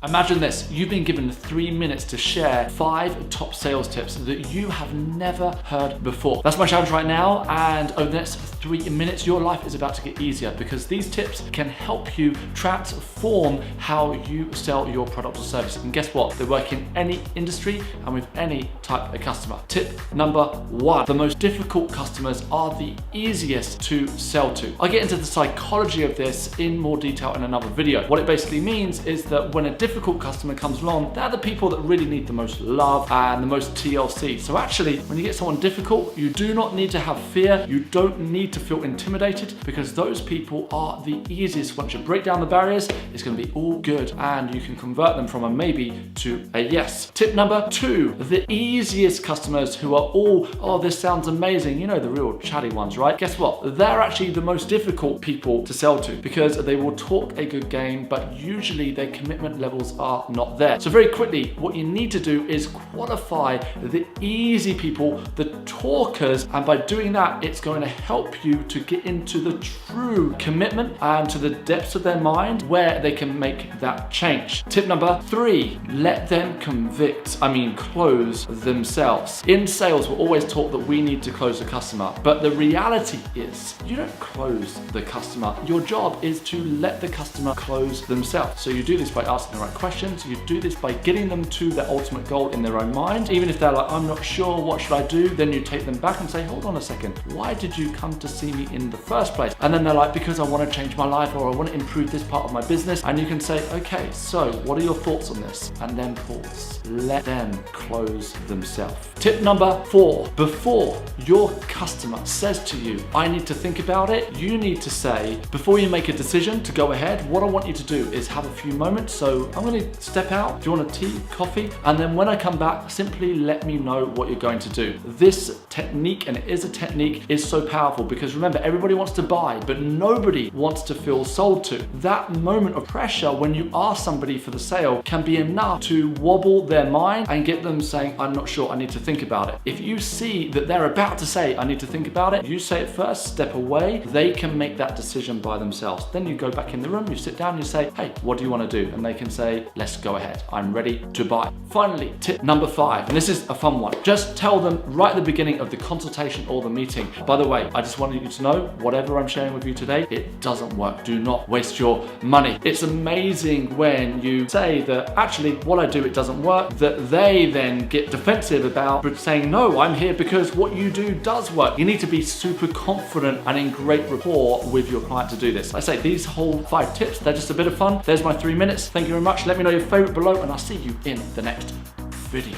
Imagine this, you've been given 3 minutes to share 5 top sales tips that you have never heard before. That's my challenge right now, and over the next 3 minutes, your life is about to get easier because these tips can help you transform how you sell your product or service. And guess what? They work in any industry and with any type of customer. Tip number 1, the most difficult customers are the easiest to sell to. I get into the psychology of this in more detail in another video. What it basically means is that when a difficult customer comes along, they're the people that really need the most love and the most TLC. So actually, when you get someone difficult, you do not need to have fear. You don't need to feel intimidated because those people are the easiest. Once you break down the barriers, it's going to be all good and you can convert them from a maybe to a yes. Tip number 2, the easiest customers who are all, oh, this sounds amazing. You know, the real chatty ones, right? Guess what? They're actually the most difficult people to sell to because they will talk a good game, but usually their commitment levels are not there. So very quickly, what you need to do is qualify the easy people, the talkers, and by doing that, it's going to help you to get into the true commitment and to the depths of their mind where they can make that change. Tip number 3, let them close themselves. In sales, we're always taught that we need to close the customer, but the reality is you don't close the customer. Your job is to let the customer close themselves. So you do this by asking the right questions. You do this by getting them to their ultimate goal in their own mind. Even if they're like, I'm not sure, what should I do? Then you take them back and say, hold on a second. Why did you come to see me in the first place? And then they're like, because I want to change my life or I want to improve this part of my business. And you can say, okay, so what are your thoughts on this? And then pause. Let them close themselves. Tip number 4, before your customer says to you, I need to think about it, you need to say, before you make a decision to go ahead, what I want you to do is have a few moments. So I'm going to step out. Do you want a tea, coffee? And then when I come back, simply let me know what you're going to do. This technique, and it is a technique, is so powerful because remember, everybody wants to buy, but nobody wants to feel sold to. That moment of pressure when you ask somebody for the sale can be enough to wobble their mind and get them saying, I'm not sure, I need to think about it. If you see that they're about to say, I need to think about it, you say it first, step away, they can make that decision by themselves. Then you go back in the room, you sit down, you say, hey, what do you want to do? And they can say, let's go ahead. I'm ready to buy. Finally, tip number 5, and this is a fun one. Just tell them right at the beginning of the consultation or the meeting. By the way, I just wanted you to know, whatever I'm sharing with you today, it doesn't work. Do not waste your money. It's amazing when you say that actually what I do, it doesn't work, that they then get defensive about saying, no, I'm here because what you do does work. You need to be super confident and in great rapport with your client to do this. I say these whole 5 tips, they're just a bit of fun. There's my 3 minutes. Thank you very much. Let me know your favorite below and I'll see you in the next video.